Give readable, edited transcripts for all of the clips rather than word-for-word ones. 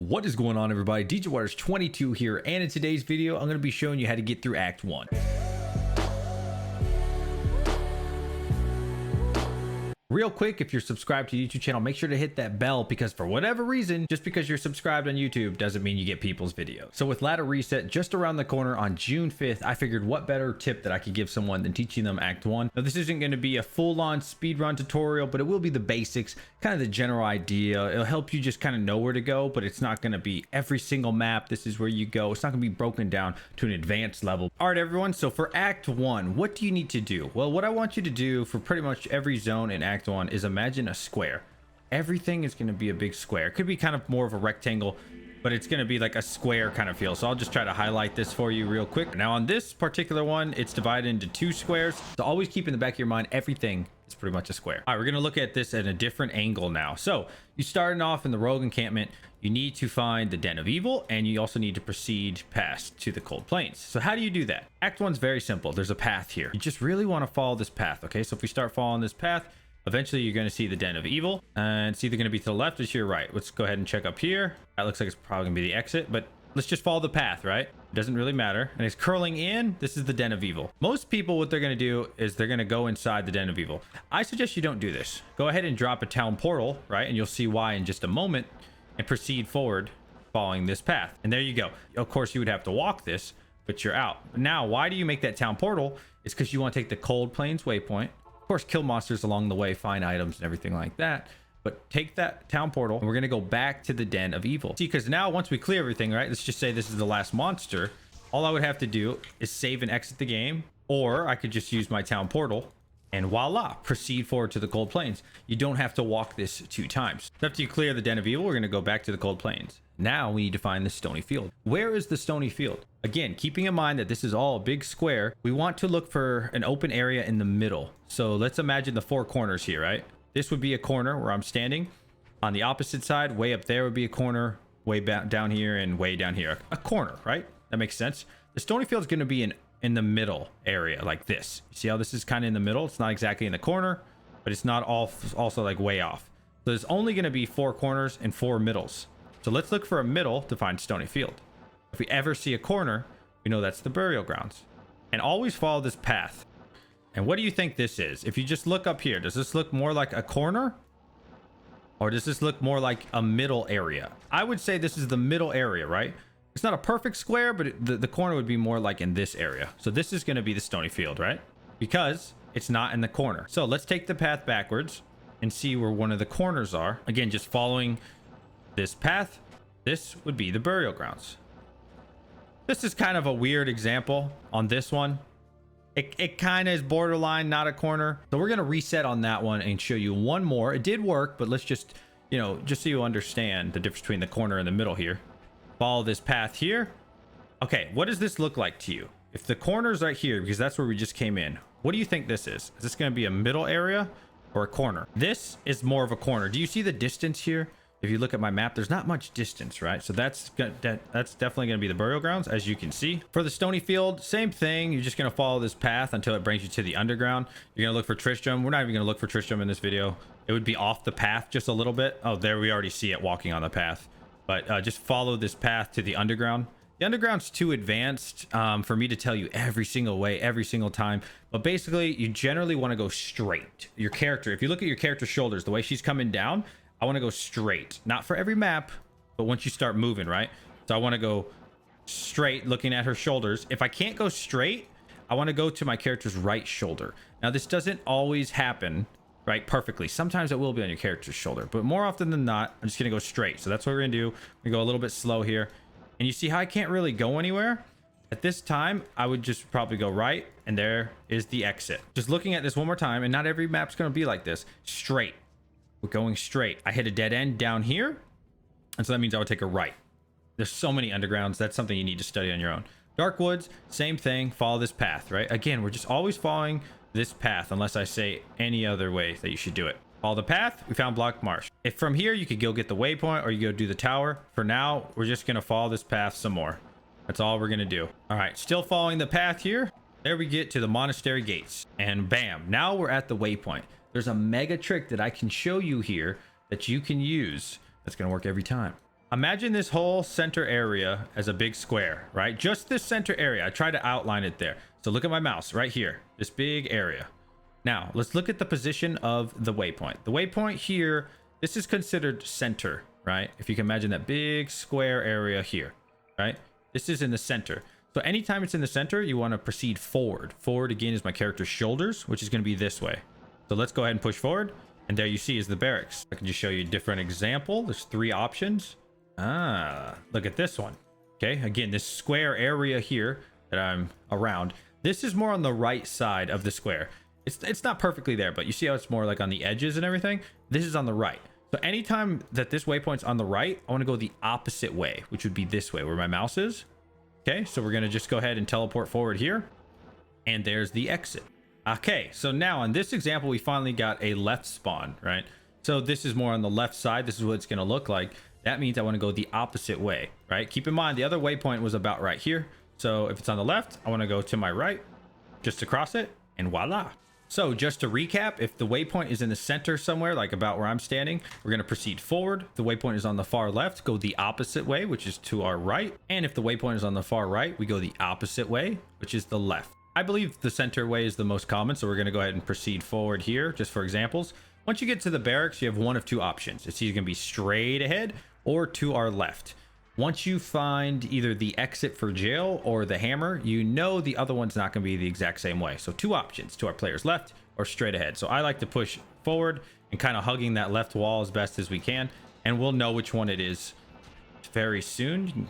What is going on, everybody? DJ Waters 22 here, and in today's video I'm going to be showing you how to get through Act 1. Real quick, if you're subscribed to the YouTube channel, make sure to hit that bell, because for whatever reason, just because you're subscribed on YouTube doesn't mean you get people's videos. So with Ladder Reset just around the corner on June 5th, I figured what better tip that I could give someone than teaching them Act 1. Now, this isn't going to be a full-on speedrun tutorial, but it will be the basics, kind of the general idea. It'll help you just kind of know where to go, but it's not going to be every single map. This is where you go. It's not going to be broken down to an advanced level. All right, everyone. So for Act 1, what do you need to do? Well, what I want you to do for pretty much every zone in Act 1 is imagine a square. Everything is going to be a big square. It could be kind of more of a rectangle, but it's going to be like a square kind of feel. So I'll just try to highlight this for you real quick. Now on this particular one, it's divided into two squares. So always keep in the back of your mind, everything is pretty much a square. All right, we're going to look at this at a different angle now. So you starting off in the rogue encampment, you need to find the Den of Evil, and you also need to proceed past to the Cold Plains. So how do you do that? Act 1's very simple. There's a path here. You just really want to follow this path. Okay, so if we start following this path, eventually you're going to see the Den of Evil, and it's either going to be to the left or to your right. Let's go ahead and check up here. That looks like it's probably going to be the exit, but let's just follow the path, right? It doesn't really matter. And it's curling in. This is the Den of Evil. Most people, what they're going to do is they're going to go inside the Den of Evil. I suggest you don't do this. Go ahead and drop a town portal, right? And you'll see why in just a moment, and proceed forward following this path. And there you go. Of course, you would have to walk this, but you're out. Now, why do you make that town portal? It's because you want to take the Cold Plains waypoint. Of course, kill monsters along the way, find items and everything like that, but take that town portal and we're going to go back to the Den of Evil. See, because now once we clear everything, right, let's just say this is the last monster, all I would have to do is save and exit the game, or I could just use my town portal and voila, proceed forward to the Cold Plains. You don't have to walk this 2 times. So after you clear the Den of Evil, we're going to go back to the Cold Plains. Now we need to find the Stony Field. Where is the Stony Field? Again, keeping in mind that this is all a big square, we want to look for an open area in the middle. So let's imagine the 4 corners here, right? This would be a corner where I'm standing. On the opposite side, way up there would be a corner, way down here and way down here. A corner, right? That makes sense. The Stony Field is going to be in the middle area like this. You see how this is kind of in the middle? It's not exactly in the corner, but it's not also like way off. So there's only going to be 4 corners and 4 middles. So let's look for a middle to find Stony Field. If we ever see a corner, we know that's the burial grounds. And always follow this path. And what do you think this is? If you just look up here, does this look more like a corner? Or does this look more like a middle area? I would say this is the middle area, right? It's not a perfect square, but the corner would be more like in this area. So this is going to be the Stony Field, right? Because it's not in the corner. So let's take the path backwards and see where one of the corners are. Again, just following this path, this would be the burial grounds. This is kind of a weird example on this one. It kind of is borderline, not a corner. So we're going to reset on that one and show you one more. It did work, but let's just, just so you understand the difference between the corner and the middle here. Follow this path here. Okay, what does this look like to you? If the corner's right here, because that's where we just came in, what do you think this is? Is this going to be a middle area or a corner? This is more of a corner. Do you see the distance here? If you look at my map, there's not much distance, right? So that's definitely going to be the burial grounds, as you can see. For the Stony Field, same thing. You're just going to follow this path until it brings you to the underground. You're going to look for Tristram. We're not even going to look for Tristram in this video. It would be off the path just a little bit. Oh, there we already see it walking on the path. But just follow this path to the underground. The underground's too advanced for me to tell you every single way, every single time. But basically, you generally want to go straight. Your character, if you look at your character's shoulders, the way she's coming down, I want to go straight. Not for every map, but once you start moving, right? So I want to go straight looking at her shoulders. If I can't go straight, I want to go to my character's right shoulder. Now, this doesn't always happen, right, perfectly. Sometimes it will be on your character's shoulder, but more often than not, I'm just going to go straight. So that's what we're going to do. We go a little bit slow here. And you see how I can't really go anywhere? At this time, I would just probably go right, and there is the exit. Just looking at this one more time, and not every map's going to be like this. Straight. We're going straight. I hit a dead end down here, and so that means I would take a right. There's so many undergrounds. That's something you need to study on your own. Dark Woods, same thing. Follow this path, right? Again, we're just always following this path unless I say any other way that you should do it. Follow the path. We found Block Marsh. If from here you could go get the waypoint or you go do the tower. For now, we're just going to follow this path some more. That's all we're going to do. All right, still following the path here. There we get to the monastery gates, and bam, now we're at the waypoint. There's a mega trick that I can show you here that you can use that's going to work every time. Imagine this whole center area as a big square, right? Just this center area. I tried to outline it there. So look at my mouse right here, this big area. Now let's look at the position of the waypoint. The waypoint here, this is considered center, right? If you can imagine that big square area here, right? This is in the center. So anytime it's in the center, you want to proceed forward. Forward again is my character's shoulders, which is going to be this way. So let's go ahead and push forward. And there you see is the barracks. I can just show you a different example. There's 3 options. Look at this one. Okay, again, this square area here that I'm around, this is more on the right side of the square. It's not perfectly there, but you see how it's more like on the edges and everything? This is on the right. So anytime that this waypoint's on the right, I want to go the opposite way, which would be this way where my mouse is. Okay, so we're going to just go ahead and teleport forward here. And there's the exit. Okay, so now in this example, we finally got a left spawn, right? So this is more on the left side. This is what it's going to look like. That means I want to go the opposite way, right? Keep in mind, the other waypoint was about right here. So if it's on the left, I want to go to my right, just across it, and voila. So just to recap, if the waypoint is in the center somewhere, like about where I'm standing, we're going to proceed forward. If the waypoint is on the far left, go the opposite way, which is to our right. And if the waypoint is on the far right, we go the opposite way, which is the left. I believe the center way is the most common, so we're going to go ahead and proceed forward here, just for examples. Once you get to the barracks, you have one of 2 options. It's either going to be straight ahead or to our left. Once you find either the exit for jail or the hammer, you know the other one's not going to be the exact same way. So 2 options, to our player's left or straight ahead. So I like to push forward and kind of hugging that left wall as best as we can, and we'll know which one it is very soon.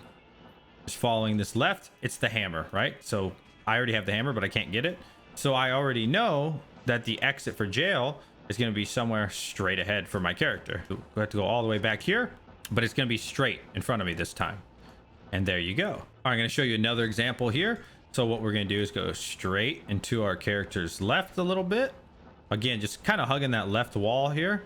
Just following this left, it's the hammer, right? So I already have the hammer, but I can't get it. So I already know that the exit for jail is going to be somewhere straight ahead for my character. We have to go all the way back here, but it's going to be straight in front of me this time. And there you go. All right, I'm going to show you another example here. So what we're going to do is go straight into our character's left a little bit. Again, just kind of hugging that left wall here.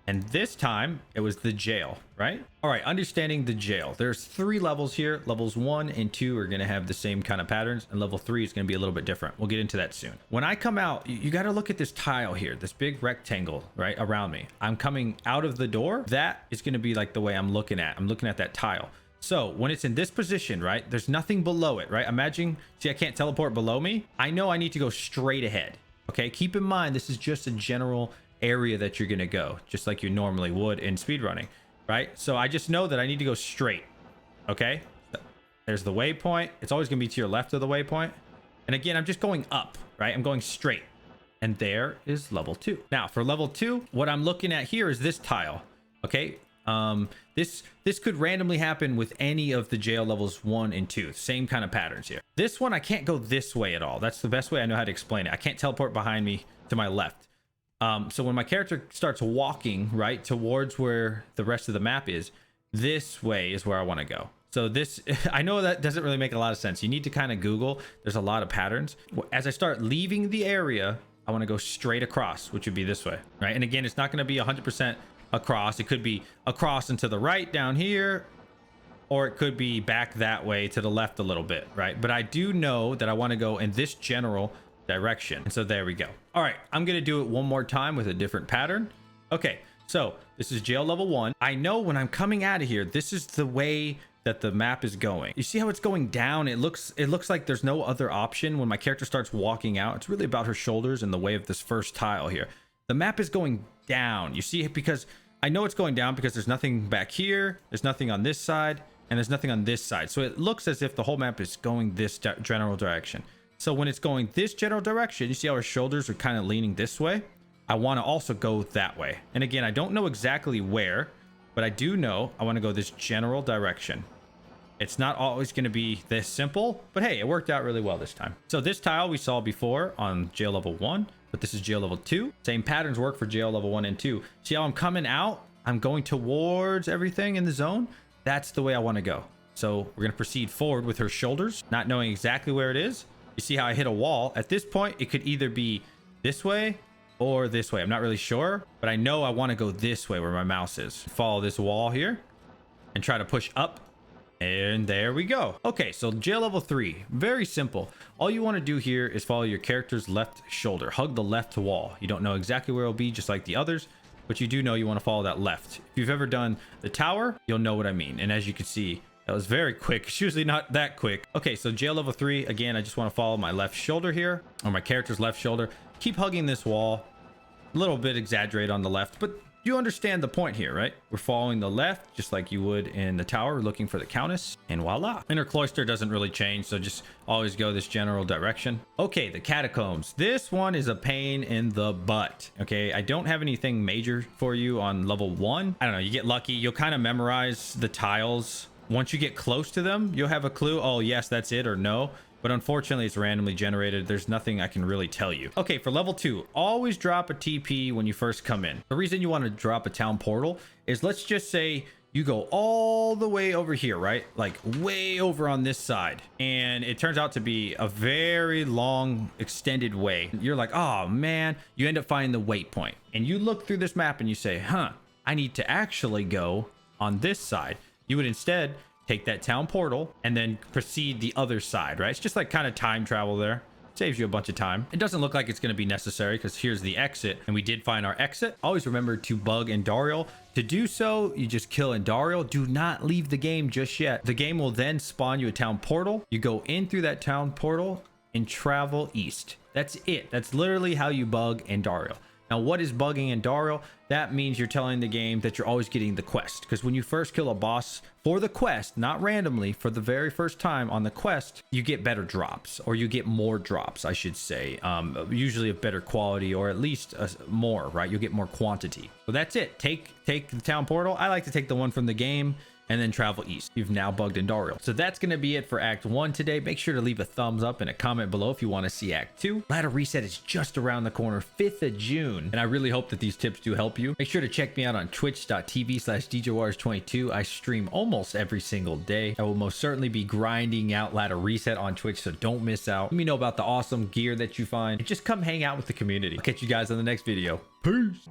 And this time it was the jail, right? All right, understanding the jail. There's 3 levels here. Levels 1 and 2 are going to have the same kind of patterns, and level 3 is going to be a little bit different. We'll get into that soon. When I come out, you got to look at this tile here, this big rectangle right around me. I'm coming out of the door. That is going to be like the way I'm looking at. I'm looking at that tile. So when it's in this position, right, there's nothing below it, right? Imagine, see, I can't teleport below me. I know I need to go straight ahead. Okay, keep in mind, this is just a general area that you're going to go, just like you normally would in speedrunning, right? So I just know that I need to go straight. Okay, there's the waypoint. It's always going to be to your left of the waypoint. And again, I'm just going up, right? I'm going straight. And there is level 2. Now for level 2, what I'm looking at here is this tile. Okay, this could randomly happen with any of the jail levels 1 and 2. Same kind of patterns here. This one, I can't go this way at all. That's the best way I know how to explain it. I can't teleport behind me to my left. So when my character starts walking right towards where the rest of the map is, this way is where I want to go. So this, I know that doesn't really make a lot of sense. You need to kind of Google. There's a lot of patterns. As I start leaving the area, I want to go straight across, which would be this way, right? And again, it's not going to be 100% across. It could be across and to the right down here, or it could be back that way to the left a little bit, right? But I do know that I want to go in this general direction. And so there we go. All right, I'm going to do it one more time with a different pattern. Okay, so this is jail level 1. I know when I'm coming out of here, this is the way that the map is going. You see how it's going down? It looks like there's no other option. When my character starts walking out, it's really about her shoulders and the way of this first tile here. The map is going down. You see it, because I know it's going down because there's nothing back here. There's nothing on this side, and there's nothing on this side. So it looks as if the whole map is going this general direction. So when it's going this general direction, you see how our shoulders are kind of leaning this way? I want to also go that way. And again, I don't know exactly where, but I do know I want to go this general direction. It's not always going to be this simple, but hey, it worked out really well this time. So this tile we saw before on jail level 1, but this is jail level 2. Same patterns work for jail level 1 and 2. See how I'm coming out? I'm going towards everything in the zone. That's the way I want to go. So we're going to proceed forward with her shoulders, not knowing exactly where it is. You see how I hit a wall? At this point, it could either be this way or this way. I'm not really sure, but I know I want to go this way where my mouse is. Follow this wall here and try to push up. And there we go. Okay, so jail level 3, very simple. All you want to do here is follow your character's left shoulder. Hug the left wall. You don't know exactly where it'll be, just like the others, but you do know you want to follow that left. If you've ever done the tower, you'll know what I mean. And as you can see, that was very quick. It's usually not that quick. Okay, so jail level 3. Again, I just want to follow my left shoulder here, or my character's left shoulder. Keep hugging this wall. A little bit exaggerated on the left, but you understand the point here, right? We're following the left, just like you would in the tower, looking for the countess, and voila. Inner cloister doesn't really change, so just always go this general direction. Okay, the catacombs. This one is a pain in the butt. Okay, I don't have anything major for you on level 1. I don't know, you get lucky. You'll kind of memorize the tiles. Once you get close to them, you'll have a clue. Oh, yes, that's it, or no. But unfortunately, it's randomly generated. There's nothing I can really tell you. Okay, for level 2, always drop a TP when you first come in. The reason you want to drop a town portal is, let's just say you go all the way over here, right? Like way over on this side. And it turns out to be a very long, extended way. You're like, oh man, you end up finding the waypoint. And you look through this map and you say, huh, I need to actually go on this side. You would instead take that town portal and then proceed the other side, right? It's just like kind of time travel there. Saves you a bunch of time. It doesn't look like it's going to be necessary because here's the exit, and we did find our exit. Always remember to bug andariel. To do so, you just kill andariel. Do not leave the game just yet. The game will then spawn you a town portal. You go in through that town portal and travel east. That's it. That's literally how you bug andariel. Now, what is bugging andariel? That means you're telling the game that you're always getting the quest. Because when you first kill a boss for the quest, not randomly, for the very first time on the quest, you get better drops, or you get more drops, I should say. Usually of better quality, or at least more, right? You'll get more quantity. So that's it. Take the town portal. I like to take the one from the game and then travel east. You've now bugged andariel. So that's going to be it for Act 1 today. Make sure to leave a thumbs up and a comment below if you want to see Act 2. Ladder Reset is just around the corner, 5th of June. And I really hope that these tips do help you. Make sure to check me out on twitch.tv/djwars22. I stream almost every single day. I will most certainly be grinding out Ladder Reset on Twitch, so don't miss out. Let me know about the awesome gear that you find. And just come hang out with the community. I'll catch you guys on the next video. Peace.